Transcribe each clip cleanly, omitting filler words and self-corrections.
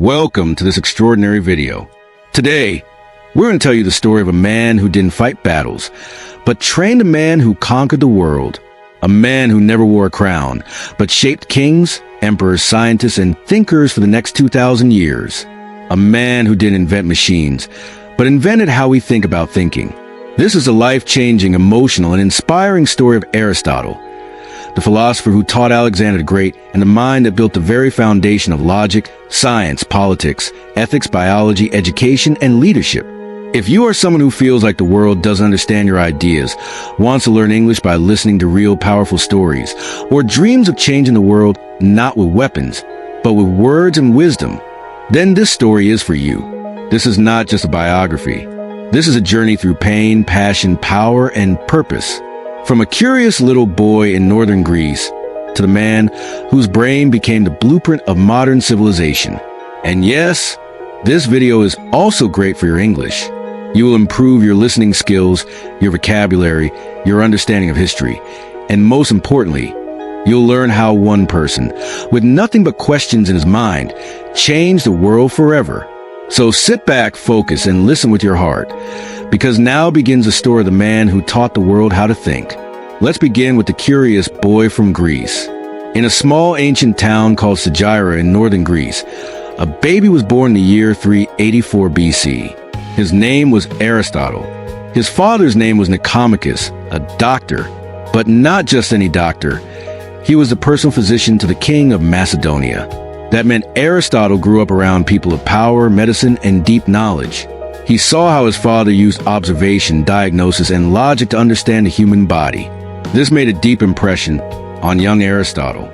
Welcome to this extraordinary video. Today, we're going to tell you the story of a man who didn't fight battles, but trained a man who conquered the world. A man who never wore a crown, but shaped kings, emperors, scientists, and thinkers for the next 2,000 years. A man who didn't invent machines, but invented how we think about thinking. This is a life-changing, emotional, and inspiring story of Aristotle, the philosopher who taught Alexander the Great and the mind that built the very foundation of logic, science, politics, ethics, biology, education, and leadership. If you are someone who feels like the world doesn't understand your ideas, wants to learn English by listening to real powerful stories, or dreams of changing the world not with weapons, but with words and wisdom, then this story is for you. This is not just a biography. This is a journey through pain, passion, power, and purpose. From a curious little boy in northern Greece to the man whose brain became the blueprint of modern civilization. And yes, this video is also great for your English. You will improve your listening skills, your vocabulary, your understanding of history, and most importantly, you'll learn how one person, with nothing but questions in his mind, changed the world forever. So sit back, focus, and listen with your heart, because now begins the story of the man who taught the world how to think. Let's begin with the curious boy from Greece. In a small ancient town called Sagira in northern Greece, a baby was born in the year 384 BC. His name was Aristotle. His father's name was Nicomachus, a doctor, but not just any doctor. He was the personal physician to the king of Macedonia. That meant Aristotle grew up around people of power, medicine, and deep knowledge. He saw how his father used observation, diagnosis, and logic to understand the human body. This made a deep impression on young Aristotle.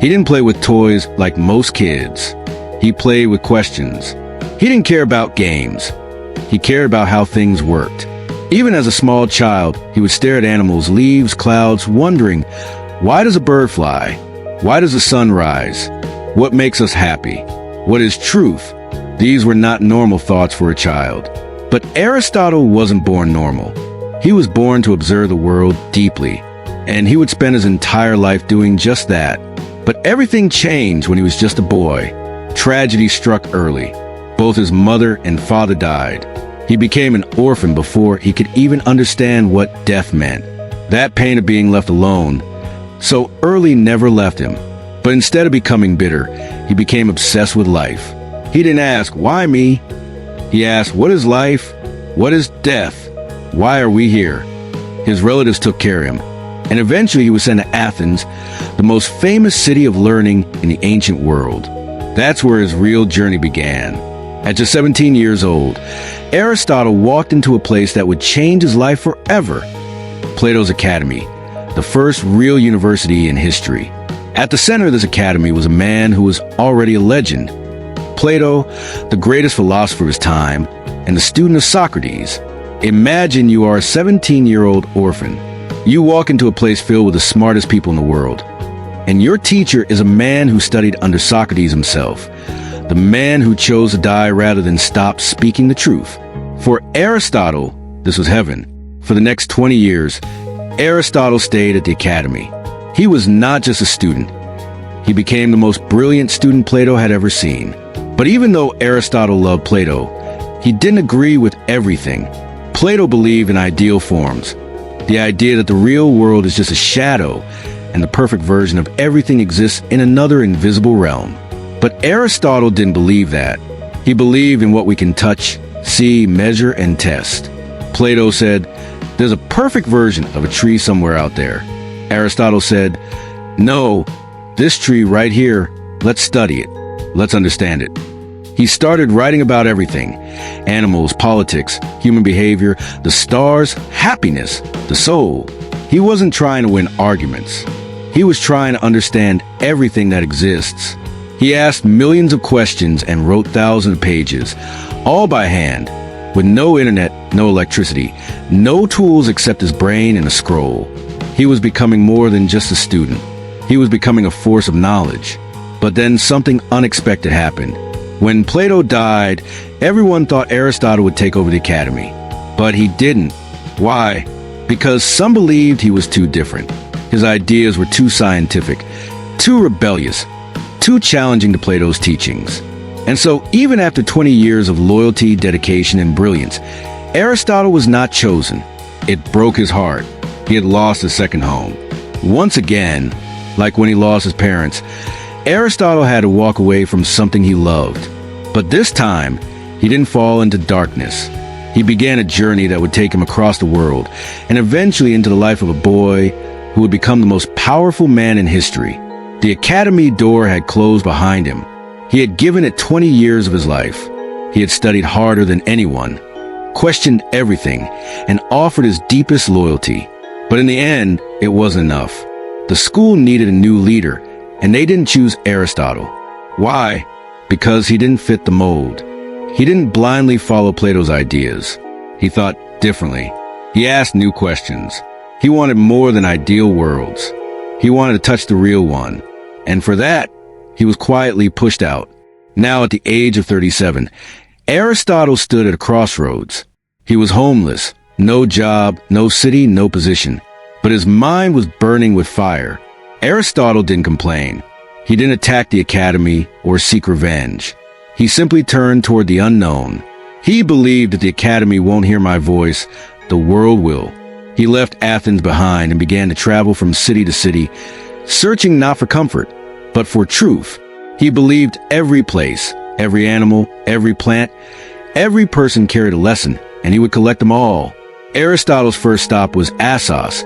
He didn't play with toys like most kids. He played with questions. He didn't care about games. He cared about how things worked. Even as a small child, he would stare at animals, leaves, clouds, wondering, why does a bird fly? Why does the sun rise? What makes us happy? What is truth? These were not normal thoughts for a child. But Aristotle wasn't born normal. He was born to observe the world deeply, and he would spend his entire life doing just that. But everything changed when he was just a boy. Tragedy struck early. Both his mother and father died. He became an orphan before he could even understand what death meant. That pain of being left alone so early never left him. But instead of becoming bitter, he became obsessed with life. He didn't ask, why me? He asked, what is life? What is death? Why are we here? His relatives took care of him, and eventually he was sent to Athens, the most famous city of learning in the ancient world. That's where his real journey began. At just 17 years old, Aristotle walked into a place that would change his life forever: Plato's Academy, the first real university in history. At the center of this academy was a man who was already a legend: Plato, the greatest philosopher of his time, and the student of Socrates. Imagine you are a 17-year-old orphan. You walk into a place filled with the smartest people in the world, and your teacher is a man who studied under Socrates himself, the man who chose to die rather than stop speaking the truth. For Aristotle, this was heaven. For the next 20 years, Aristotle stayed at the academy. He was not just a student. He became the most brilliant student Plato had ever seen. But even though Aristotle loved Plato, he didn't agree with everything. Plato believed in ideal forms, the idea that the real world is just a shadow and the perfect version of everything exists in another invisible realm. But Aristotle didn't believe that. He believed in what we can touch, see, measure, and test. Plato said, there's a perfect version of a tree somewhere out there. Aristotle said, no, this tree right here, let's study it. Let's understand it. He started writing about everything: animals, politics, human behavior, the stars, happiness, the soul. He wasn't trying to win arguments. He was trying to understand everything that exists. He asked millions of questions and wrote thousands of pages, all by hand, with no internet, no electricity, no tools except his brain and a scroll. He was becoming more than just a student. He was becoming a force of knowledge. But then something unexpected happened. When Plato died, everyone thought Aristotle would take over the academy. But he didn't. Why? Because some believed he was too different. His ideas were too scientific, too rebellious, too challenging to Plato's teachings. And so, even after 20 years of loyalty, dedication, and brilliance, Aristotle was not chosen. It broke his heart. He had lost his second home. Once again, like when he lost his parents, Aristotle had to walk away from something he loved. But this time, he didn't fall into darkness. He began a journey that would take him across the world and eventually into the life of a boy who would become the most powerful man in history. The academy door had closed behind him. He had given it 20 years of his life. He had studied harder than anyone, questioned everything, and offered his deepest loyalty. But in the end, it wasn't enough. The school needed a new leader, and they didn't choose Aristotle. Why? Because he didn't fit the mold. He didn't blindly follow Plato's ideas. He thought differently. He asked new questions. He wanted more than ideal worlds. He wanted to touch the real one. And for that, he was quietly pushed out. Now at the age of 37, Aristotle stood at a crossroads. He was homeless, no job, no city, no position. But his mind was burning with fire. Aristotle didn't complain. He didn't attack the academy or seek revenge. He simply turned toward the unknown. He believed that the academy won't hear my voice, the world will. He left Athens behind and began to travel from city to city, searching not for comfort, but for truth. He believed every place, every animal, every plant, every person carried a lesson, and he would collect them all. Aristotle's first stop was Assos,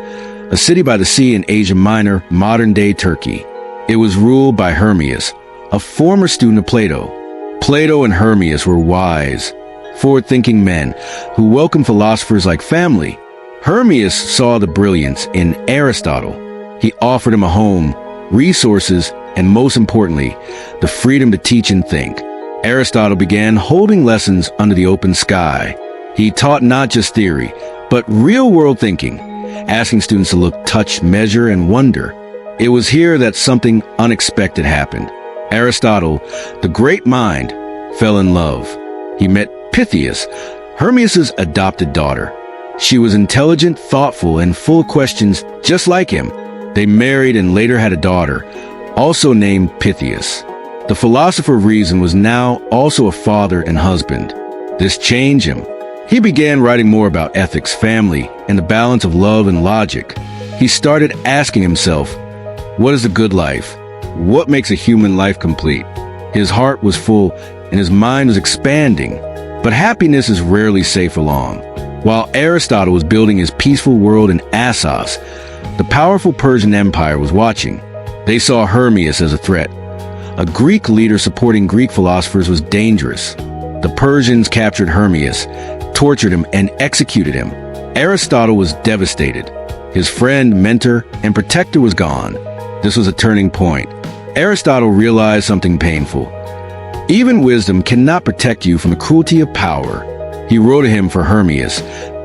a city by the sea in Asia Minor, modern-day Turkey. It was ruled by Hermias, a former student of Plato. Plato and Hermias were wise, forward-thinking men who welcomed philosophers like family. Hermias saw the brilliance in Aristotle. He offered him a home, resources, and most importantly, the freedom to teach and think. Aristotle began holding lessons under the open sky. He taught not just theory, but real-world thinking, asking students to look, touch, measure, and wonder. It was here that something unexpected happened. Aristotle, the great mind, fell in love. He met Pythias, Hermias' adopted daughter. She was intelligent, thoughtful, and full of questions just like him. They married and later had a daughter, also named Pythias. The philosopher of reason was now also a father and husband. This changed him. He began writing more about ethics, family, and the balance of love and logic. He started asking himself, what is a good life? What makes a human life complete? His heart was full and his mind was expanding. But happiness is rarely safe for long. While Aristotle was building his peaceful world in Assos, the powerful Persian Empire was watching. They saw Hermias as a threat. A Greek leader supporting Greek philosophers was dangerous. The Persians captured Hermias, tortured him, and executed him. Aristotle was devastated. His friend, mentor, and protector was gone. This was a turning point. Aristotle realized something painful. Even wisdom cannot protect you from the cruelty of power. He wrote to him for Hermias,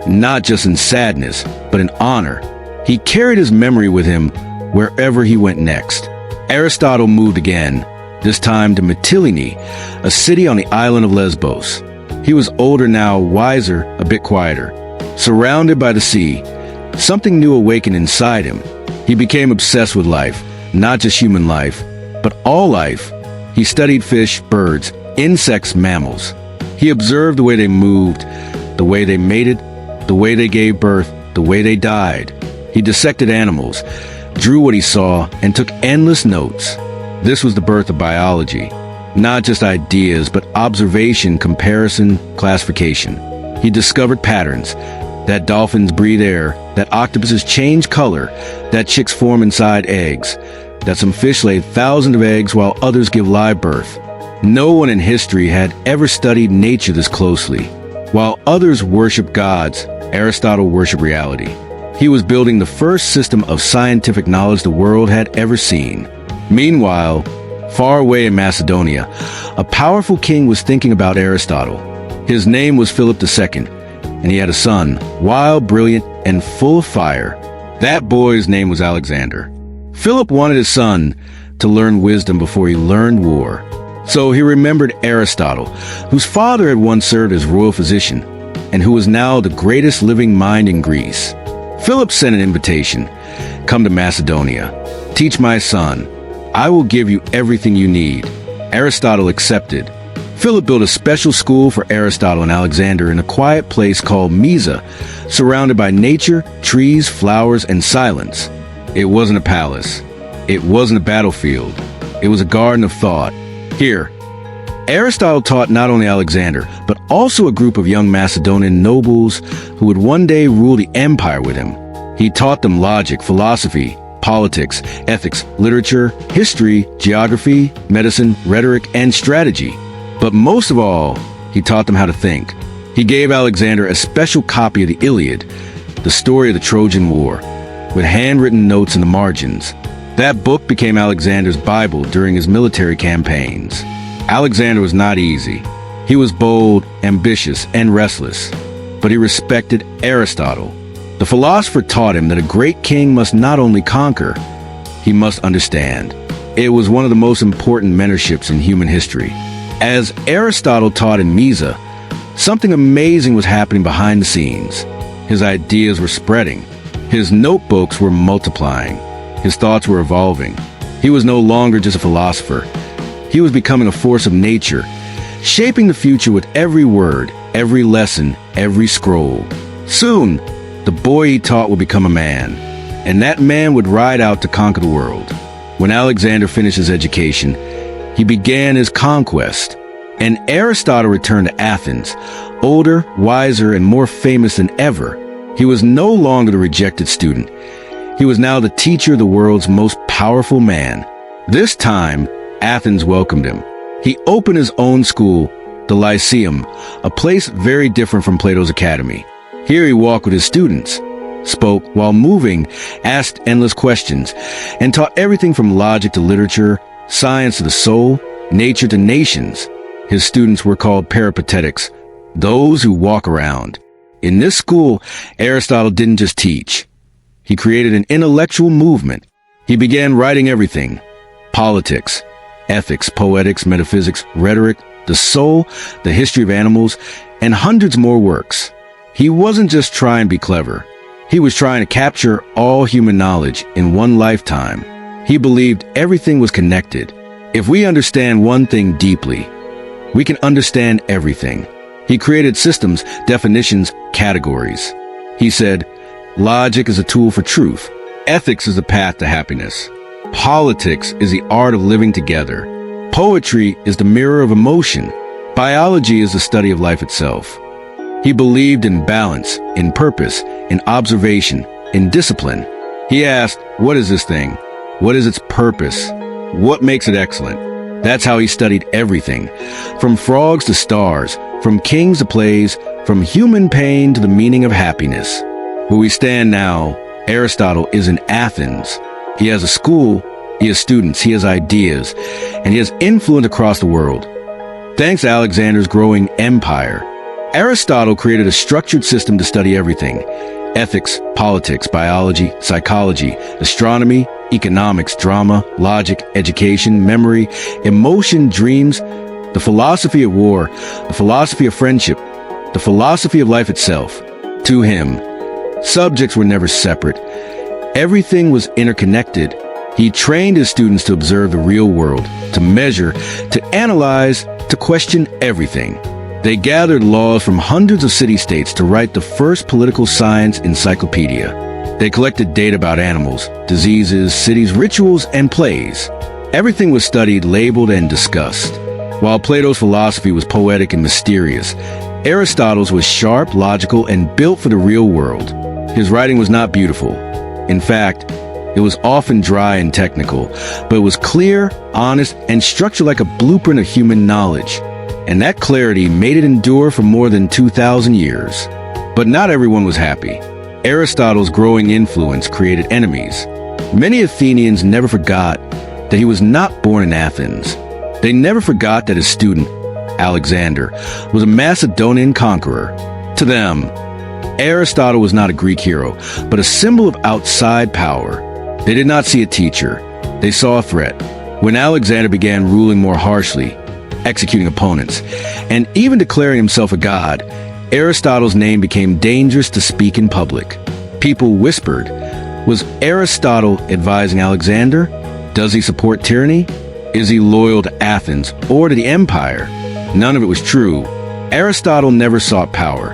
not just in sadness, but in honor. He carried his memory with him wherever he went next. Aristotle moved again, this time to Mytilene, a city on the island of Lesbos. He was older now, wiser, a bit quieter. Surrounded by the sea, something new awakened inside him. He became obsessed with life, not just human life, but all life. He studied fish, birds, insects, mammals. He observed the way they moved, the way they mated, the way they gave birth, the way they died. He dissected animals, drew what he saw, and took endless notes. This was the birth of biology. Not just ideas, but observation, comparison, classification. He discovered patterns, that dolphins breathe air, that octopuses change color, that chicks form inside eggs, that some fish lay thousands of eggs while others give live birth. No one in history had ever studied nature this closely. While others worship gods, Aristotle worshiped reality. He was building the first system of scientific knowledge the world had ever seen. Meanwhile, far away in Macedonia, a powerful king was thinking about Aristotle. His name was Philip II, and he had a son, wild, brilliant, and full of fire. That boy's name was Alexander. Philip wanted his son to learn wisdom before he learned war. So he remembered Aristotle, whose father had once served as royal physician, and who was now the greatest living mind in Greece. Philip sent an invitation. Come to Macedonia. Teach my son. I will give you everything you need. Aristotle accepted. Philip built a special school for Aristotle and Alexander in a quiet place called Mysa, surrounded by nature, trees, flowers, and silence. It wasn't a palace. It wasn't a battlefield. It was a garden of thought. Here, Aristotle taught not only Alexander, but also a group of young Macedonian nobles who would one day rule the empire with him. He taught them logic, philosophy, politics, ethics, literature, history, geography, medicine, rhetoric, and strategy. But most of all, he taught them how to think. He gave Alexander a special copy of the Iliad, the story of the Trojan War, with handwritten notes in the margins. That book became Alexander's Bible during his military campaigns. Alexander was not easy. He was bold, ambitious, and restless. But he respected Aristotle. The philosopher taught him that a great king must not only conquer, he must understand. It was one of the most important mentorships in human history. As Aristotle taught in Mysa, something amazing was happening behind the scenes. His ideas were spreading. His notebooks were multiplying. His thoughts were evolving. He was no longer just a philosopher. He was becoming a force of nature, shaping the future with every word, every lesson, every scroll. Soon, the boy he taught would become a man, and that man would ride out to conquer the world. When Alexander finished his education, he began his conquest, and Aristotle returned to Athens, older, wiser, and more famous than ever. He was no longer the rejected student. He was now the teacher of the world's most powerful man. This time, Athens welcomed him. He opened his own school, the Lyceum, a place very different from Plato's academy. Here he walked with his students, spoke while moving, asked endless questions, and taught everything from logic to literature, science to the soul, nature to nations. His students were called peripatetics, those who walk around. In this school, Aristotle didn't just teach. He created an intellectual movement. He began writing everything: politics, ethics, poetics, metaphysics, rhetoric, the soul, the history of animals, and hundreds more works. He wasn't just trying to be clever. He was trying to capture all human knowledge in one lifetime. He believed everything was connected. If we understand one thing deeply, we can understand everything. He created systems, definitions, categories. He said, logic is a tool for truth. Ethics is the path to happiness. Politics is the art of living together. Poetry is the mirror of emotion. Biology is the study of life itself. He believed in balance, in purpose, in observation, in discipline. He asked, what is this thing? What is its purpose? What makes it excellent? That's how he studied everything, from frogs to stars, from kings to plays, from human pain to the meaning of happiness. Where we stand now, Aristotle is in Athens. He has a school, he has students, he has ideas, and he has influence across the world. Thanks to Alexander's growing empire, Aristotle created a structured system to study everything: ethics, politics, biology, psychology, astronomy, economics, drama, logic, education, memory, emotion, dreams, the philosophy of war, the philosophy of friendship, the philosophy of life itself. To him, subjects were never separate. Everything was interconnected. He trained his students to observe the real world, to measure, to analyze, to question everything. They gathered laws from hundreds of city-states to write the first political science encyclopedia. They collected data about animals, diseases, cities, rituals, and plays. Everything was studied, labeled, and discussed. While Plato's philosophy was poetic and mysterious, Aristotle's was sharp, logical, and built for the real world. His writing was not beautiful. In fact, it was often dry and technical, but it was clear, honest, and structured like a blueprint of human knowledge. And that clarity made it endure for more than 2,000 years. But not everyone was happy. Aristotle's growing influence created enemies. Many Athenians never forgot that he was not born in Athens. They never forgot that his student, Alexander, was a Macedonian conqueror. To them, Aristotle was not a Greek hero, but a symbol of outside power. They did not see a teacher. They saw a threat. When Alexander began ruling more harshly, executing opponents, and even declaring himself a god, Aristotle's name became dangerous to speak in public. People whispered, was Aristotle advising Alexander? Does he support tyranny? Is he loyal to Athens or to the empire? None of it was true. Aristotle never sought power.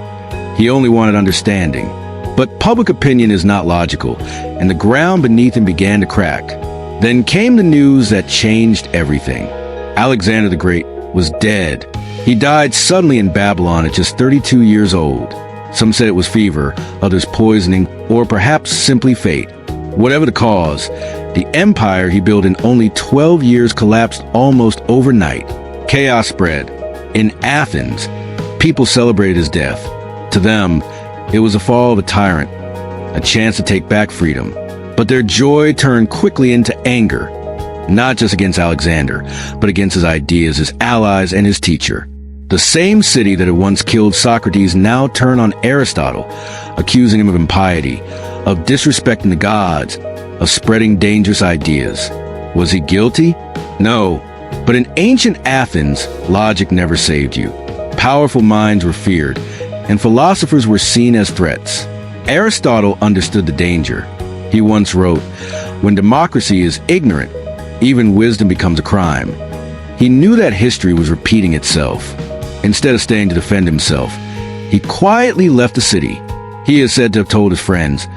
He only wanted understanding. But public opinion is not logical, and the ground beneath him began to crack. Then came the news that changed everything. Alexander the Great was dead. He died suddenly in Babylon at just 32 years old. Some said it was fever, others poisoning, or perhaps simply fate. Whatever the cause, the empire he built in only 12 years collapsed almost overnight. Chaos spread. In Athens, people celebrated his death. To them, it was the fall of a tyrant, a chance to take back freedom. But their joy turned quickly into anger, not just against Alexander, but against his ideas, his allies, and his teacher. The same city that had once killed Socrates now turned on Aristotle, accusing him of impiety, of disrespecting the gods, of spreading dangerous ideas. Was he guilty? No. But in ancient Athens, logic never saved you. Powerful minds were feared, and philosophers were seen as threats. Aristotle understood the danger. He once wrote, "When democracy is ignorant, even wisdom becomes a crime." He knew that history was repeating itself. Instead of staying to defend himself, he quietly left the city. He is said to have told his friends,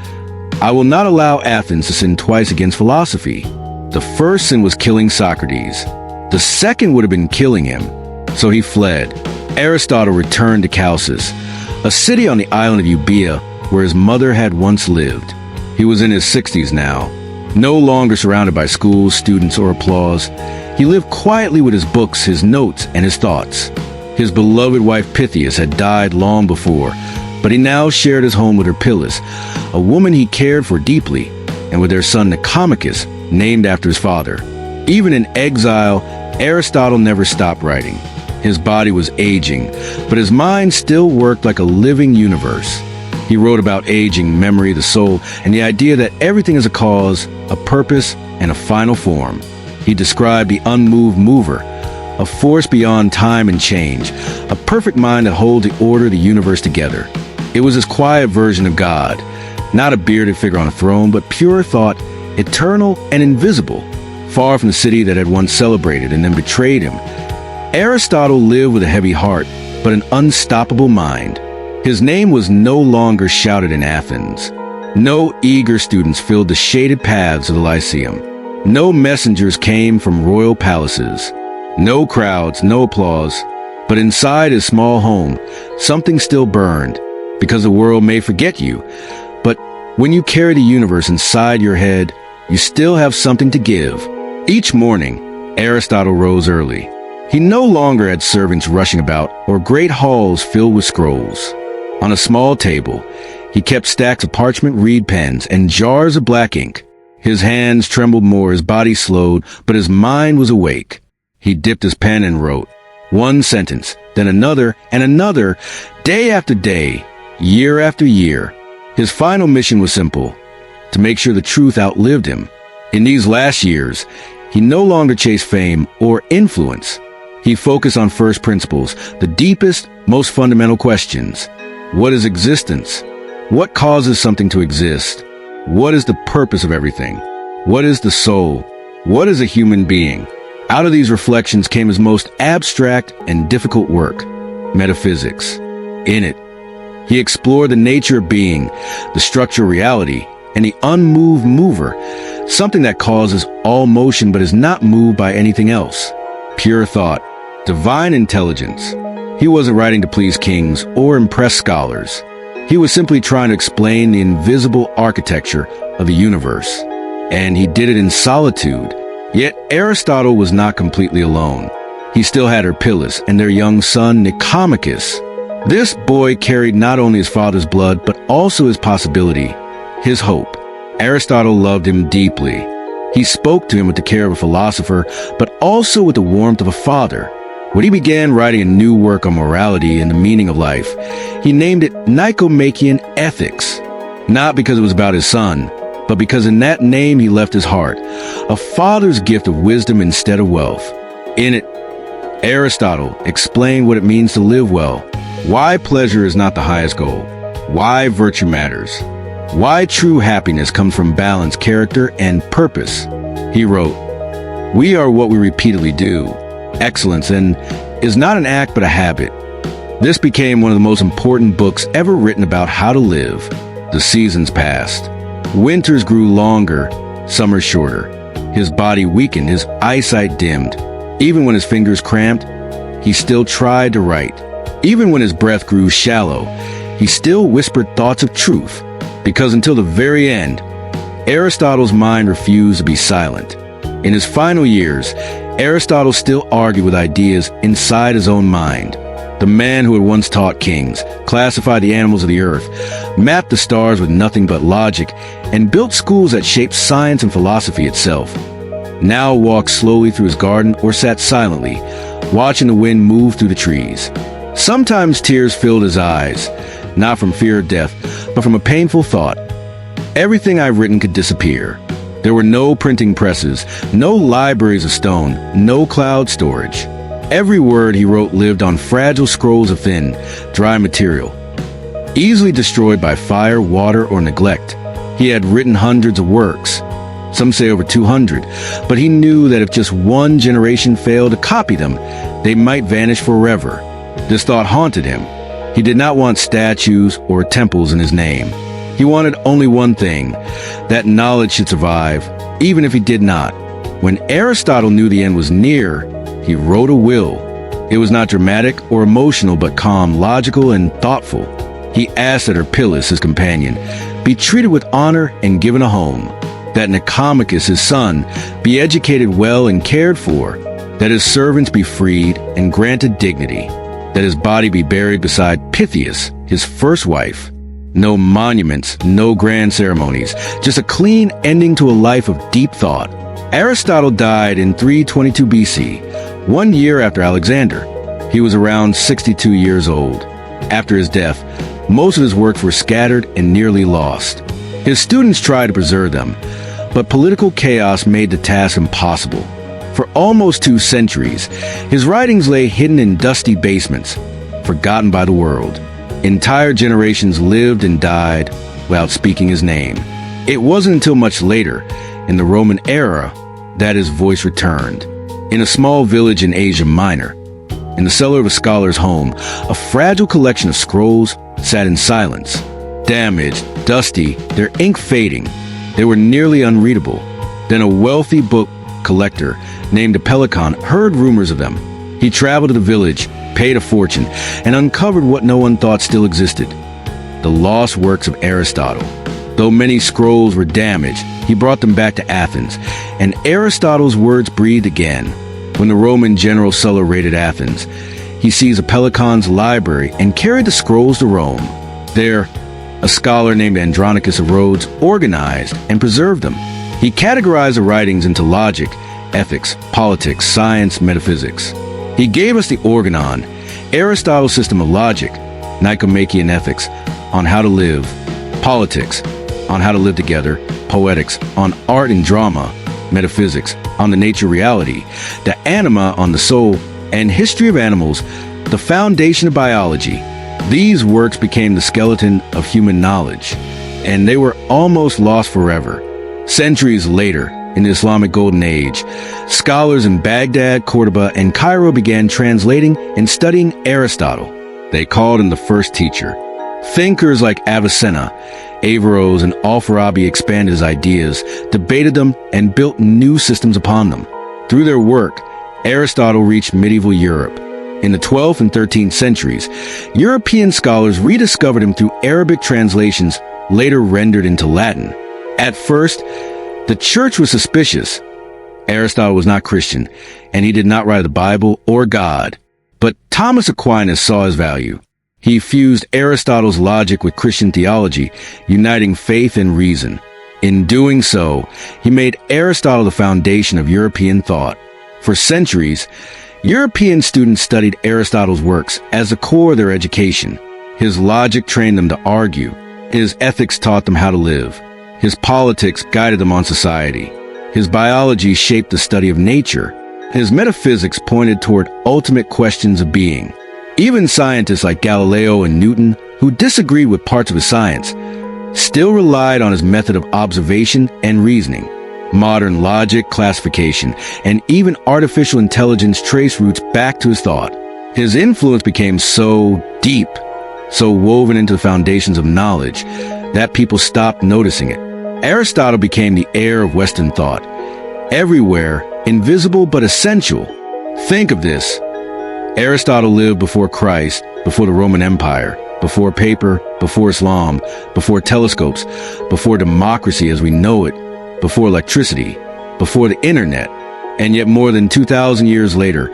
"I will not allow Athens to sin twice against philosophy." The first sin was killing Socrates. The second would have been killing him. So he fled. Aristotle returned to Chalcis, a city on the island of Euboea where his mother had once lived. He was in his 60s now, no longer surrounded by schools, students, or applause. He lived quietly with his books, his notes, and his thoughts. His beloved wife Pythias had died long before, but he now shared his home with her Pillis, a woman he cared for deeply, and with their son Nicomachus, named after his father. Even in exile, Aristotle never stopped writing. His body was aging, but his mind still worked like a living universe. He wrote about aging, memory, the soul, and the idea that everything is a cause, a purpose, and a final form. He described the unmoved mover, a force beyond time and change, a perfect mind that holds the order of the universe together. It was his quiet version of God, not a bearded figure on a throne, but pure thought, eternal and invisible, far from the city that had once celebrated and then betrayed him. Aristotle lived with a heavy heart, but an unstoppable mind. His name was no longer shouted in Athens. No eager students filled the shaded paths of the Lyceum. No messengers came from royal palaces. No crowds, no applause. But inside his small home, something still burned, because the world may forget you. But when you carry the universe inside your head, you still have something to give. Each morning, Aristotle rose early. He no longer had servants rushing about or great halls filled with scrolls. On a small table, he kept stacks of parchment reed pens and jars of black ink. His hands trembled more, his body slowed, but his mind was awake. He dipped his pen and wrote one sentence, then another and another, day after day, year after year. His final mission was simple: to make sure the truth outlived him. In these last years, he no longer chased fame or influence. He focused on first principles, the deepest, most fundamental questions. What is existence? What causes something to exist? What is the purpose of everything? What is the soul? What is a human being? Out of these reflections came his most abstract and difficult work, metaphysics. In it, he explored the nature of being, the structure of reality, and the unmoved mover, something that causes all motion but is not moved by anything else. Pure thought, divine intelligence. He wasn't writing to please kings or impress scholars. He was simply trying to explain the invisible architecture of the universe. And he did it in solitude. Yet Aristotle was not completely alone. He still had her Pillis and their young son Nicomachus. This boy carried not only his father's blood, but also his possibility, his hope. Aristotle loved him deeply. He spoke to him with the care of a philosopher, but also with the warmth of a father. When he began writing a new work on morality and the meaning of life, he named it Nicomachean Ethics, not because it was about his son, but because in that name he left his heart, a father's gift of wisdom instead of wealth. In it, Aristotle explained what it means to live well, why pleasure is not the highest goal, why virtue matters, why true happiness comes from balance, character, and purpose. He wrote, "We are what we repeatedly do. Excellence, and is not an act but a habit. This became one of the most important books ever written about how to live. The seasons passed. Winters grew longer, summers shorter. His body weakened, his eyesight dimmed. Even when his fingers cramped, he still tried to write. Even when his breath grew shallow, he still whispered thoughts of truth. Because until the very end, Aristotle's mind refused to be silent. In his final years, Aristotle still argued with ideas inside his own mind. The man who had once taught kings, classified the animals of the earth, mapped the stars with nothing but logic, and built schools that shaped science and philosophy itself, now walked slowly through his garden or sat silently, watching the wind move through the trees. Sometimes tears filled his eyes, not from fear of death, but from a painful thought. Everything I've written could disappear. There were no printing presses, no libraries of stone, no cloud storage. Every word he wrote lived on fragile scrolls of thin, dry material, easily destroyed by fire, water, or neglect. He had written hundreds of works, some say over 200, but he knew that if just one generation failed to copy them, they might vanish forever. This thought haunted him. He did not want statues or temples in his name. He wanted only one thing, that knowledge should survive, even if he did not. When Aristotle knew the end was near, he wrote a will. It was not dramatic or emotional, but calm, logical, and thoughtful. He asked that Erpillus, his companion, be treated with honor and given a home, that Nicomachus, his son, be educated well and cared for, that his servants be freed and granted dignity, that his body be buried beside Pythias, his first wife. No monuments, no grand ceremonies, just a clean ending to a life of deep thought. Aristotle died in 322 BC, 1 year after Alexander. He was around 62 years old. After his death, most of his works were scattered and nearly lost. His students tried to preserve them, but political chaos made the task impossible. For almost 2 centuries, his writings lay hidden in dusty basements, forgotten by the world. Entire generations lived and died without speaking his name. It wasn't until much later, in the Roman era, that his voice returned. In a small village in Asia Minor, in the cellar of a scholar's home, a fragile collection of scrolls sat in silence. Damaged, dusty, their ink fading, they were nearly unreadable. Then a wealthy book collector named Apellicon heard rumors of them. He traveled to the village, paid a fortune, and uncovered what no one thought still existed: the lost works of Aristotle. Though many scrolls were damaged, he brought them back to Athens, and Aristotle's words breathed again. When the Roman general Sulla raided Athens, he seized Apellicon's library and carried the scrolls to Rome. There, a scholar named Andronicus of Rhodes organized and preserved them. He categorized the writings into logic, ethics, politics, science, metaphysics. He gave us the organon, Aristotle's system of logic, Nicomachean ethics, on how to live, politics, on how to live together, poetics, on art and drama, metaphysics, on the nature of reality, the anima on the soul, and history of animals, the foundation of biology. These works became the skeleton of human knowledge, and they were almost lost forever. Centuries later, in the Islamic Golden Age, scholars in Baghdad, Cordoba, and Cairo began translating and studying Aristotle. They called him the first teacher. Thinkers like Avicenna, Averroes, and Al-Farabi expanded his ideas, debated them, and built new systems upon them. Through their work, Aristotle reached medieval Europe. In the 12th and 13th centuries, European scholars rediscovered him through Arabic translations, later rendered into Latin. At first, the church was suspicious. Aristotle was not Christian, and he did not write the Bible or God. But Thomas Aquinas saw his value. He fused Aristotle's logic with Christian theology, uniting faith and reason. In doing so, he made Aristotle the foundation of European thought. For centuries, European students studied Aristotle's works as the core of their education. His logic trained them to argue. His ethics taught them how to live. His politics guided them on society. His biology shaped the study of nature. His metaphysics pointed toward ultimate questions of being. Even scientists like Galileo and Newton, who disagreed with parts of his science, still relied on his method of observation and reasoning. Modern logic, classification, and even artificial intelligence trace roots back to his thought. His influence became so deep, so woven into the foundations of knowledge, that people stopped noticing it. Aristotle became the heir of Western thought. Everywhere, invisible but essential. Think of this. Aristotle lived before Christ, before the Roman Empire, before paper, before Islam, before telescopes, before democracy as we know it, before electricity, before the internet. And yet more than 2,000 years later,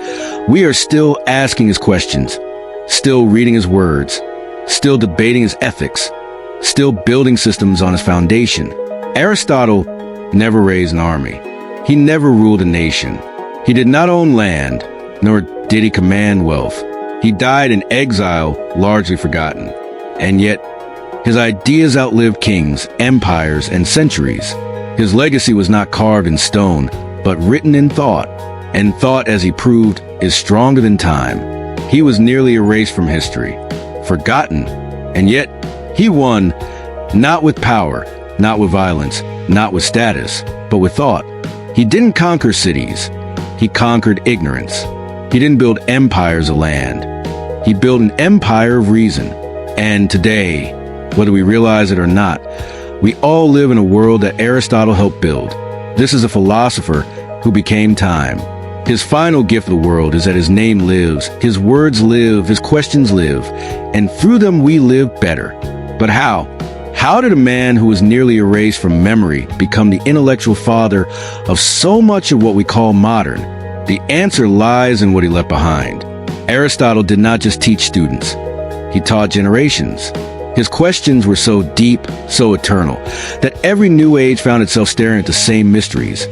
we are still asking his questions, still reading his words, still debating his ethics, still building systems on his foundation. Aristotle never raised an army. He never ruled a nation. He did not own land, nor did he command wealth. He died in exile, largely forgotten. And yet, his ideas outlived kings, empires, and centuries. His legacy was not carved in stone, but written in thought. And thought, as he proved, is stronger than time. He was nearly erased from history, forgotten, and yet he won, not with power, not with violence, not with status, but with thought. He didn't conquer cities. He conquered ignorance. He didn't build empires of land. He built an empire of reason. And today, whether we realize it or not, we all live in a world that Aristotle helped build. This is a philosopher who became time. His final gift of the world is that his name lives, his words live, his questions live, and through them we live better. But how? How did a man who was nearly erased from memory become the intellectual father of so much of what we call modern? The answer lies in what he left behind. Aristotle did not just teach students. He taught generations. His questions were so deep, so eternal, that every new age found itself staring at the same mysteries.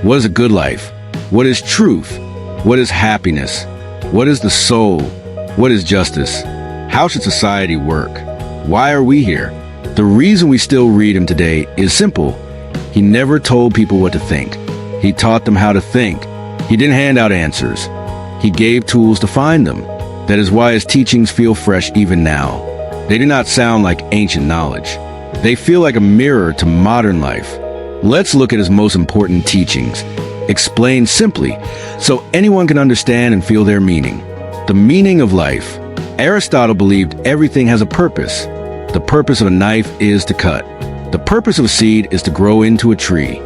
What is a good life? What is truth? What is happiness? What is the soul? What is justice? How should society work? Why are we here? The reason we still read him today is simple. He never told people what to think. He taught them how to think. He didn't hand out answers. He gave tools to find them. That is why his teachings feel fresh even now. They do not sound like ancient knowledge. They feel like a mirror to modern life. Let's look at his most important teachings, explained simply, so anyone can understand and feel their meaning. The meaning of life. Aristotle believed everything has a purpose. The purpose of a knife is to cut. The purpose of a seed is to grow into a tree.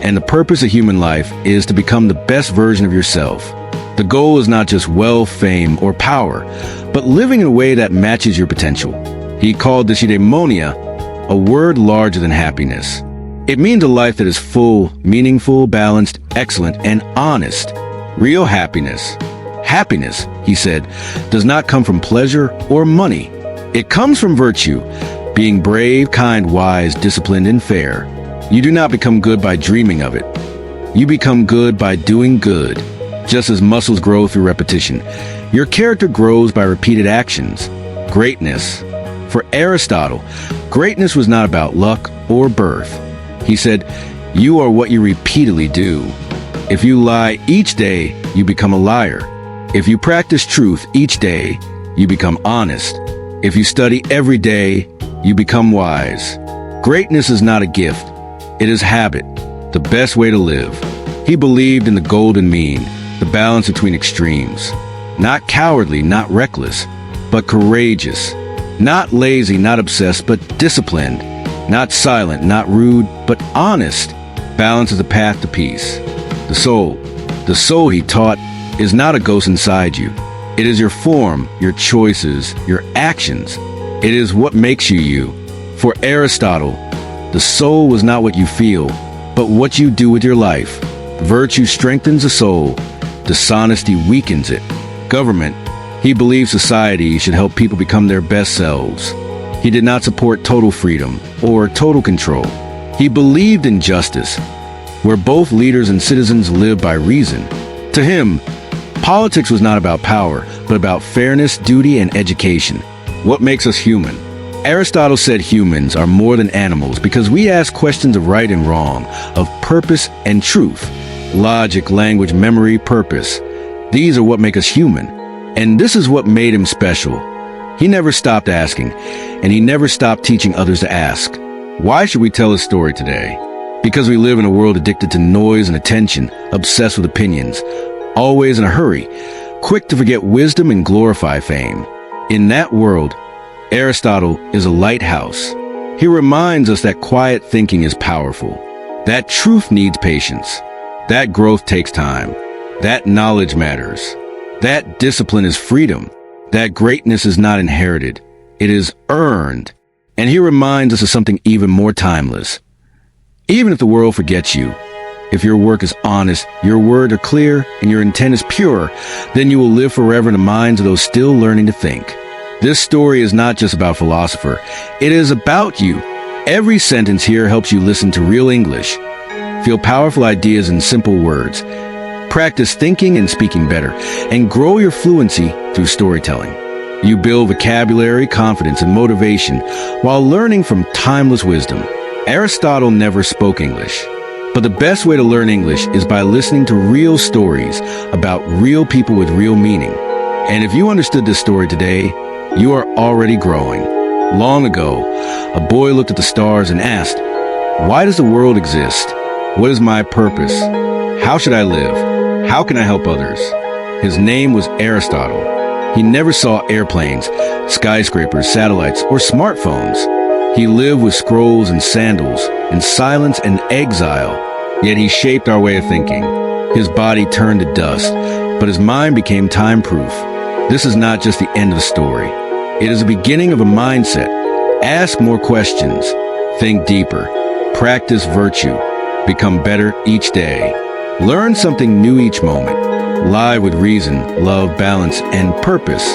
And the purpose of human life is to become the best version of yourself. The goal is not just wealth, fame, or power, but living in a way that matches your potential. He called this eudaimonia, a word larger than happiness. It means a life that is full, meaningful, balanced, excellent, and honest. Real happiness. Happiness, he said, does not come from pleasure or money. It comes from virtue, being brave, kind, wise, disciplined, and fair. You do not become good by dreaming of it. You become good by doing good. Just as muscles grow through repetition, your character grows by repeated actions. Greatness. For Aristotle, greatness was not about luck or birth. He said, you are what you repeatedly do. If you lie each day, you become a liar. If you practice truth each day, you become honest. If you study every day, you become wise. Greatness is not a gift. It is habit, the best way to live. He believed in the golden mean, the balance between extremes. Not cowardly, not reckless, but courageous. Not lazy, not obsessed, but disciplined. Not silent, not rude, but honest. Balance is the path to peace. The soul, he taught, is not a ghost inside you. It is your form, your choices, your actions. It is what makes you you. For Aristotle, the soul was not what you feel, but what you do with your life. Virtue strengthens the soul. Dishonesty weakens it. Government. He believed society should help people become their best selves. He did not support total freedom or total control. He believed in justice, where both leaders and citizens live by reason. To him, politics was not about power, but about fairness, duty, and education. What makes us human? Aristotle said humans are more than animals because we ask questions of right and wrong, of purpose and truth, logic, language, memory, purpose. These are what make us human. And this is what made him special. He never stopped asking, and he never stopped teaching others to ask. Why should we tell his story today? Because we live in a world addicted to noise and attention, obsessed with opinions, always in a hurry. quick to forget wisdom and glorify fame. In that world, Aristotle is a lighthouse. He reminds us that quiet thinking is powerful, that truth needs patience, that growth takes time, that knowledge matters, that discipline is freedom, that greatness is not inherited, it is earned. And he reminds us of something even more timeless. Even if the world forgets you, if your work is honest, your words are clear, and your intent is pure, then you will live forever in the minds of those still learning to think. This story is not just about philosopher. It is about you. Every sentence here helps you listen to real English, feel powerful ideas in simple words, practice thinking and speaking better, and grow your fluency through storytelling. You build vocabulary, confidence, and motivation while learning from timeless wisdom. Aristotle never spoke English, but the best way to learn English is by listening to real stories about real people with real meaning. And if you understood this story today, you are already growing. Long ago, a boy looked at the stars and asked, "Why does the world exist? What is my purpose? How should I live? How can I help others?" His name was Aristotle. He never saw airplanes, skyscrapers, satellites, or smartphones. He lived with scrolls and sandals, in silence and exile, yet he shaped our way of thinking. His body turned to dust, but his mind became time-proof. This is not just the end of the story. It is the beginning of a mindset. Ask more questions. Think deeper. Practice virtue. Become better each day. Learn something new each moment. Live with reason, love, balance, and purpose.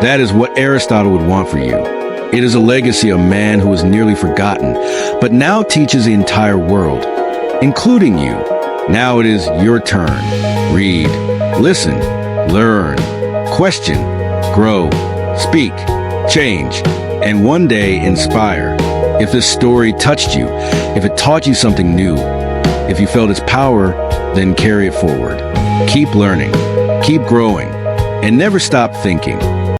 That is what Aristotle would want for you. It is a legacy of a man who was nearly forgotten, but now teaches the entire world, including you. Now it is your turn. Read, listen, learn, question, grow, speak, change, and one day inspire. If this story touched you, if it taught you something new, if you felt its power, then carry it forward. Keep learning, keep growing, and never stop thinking.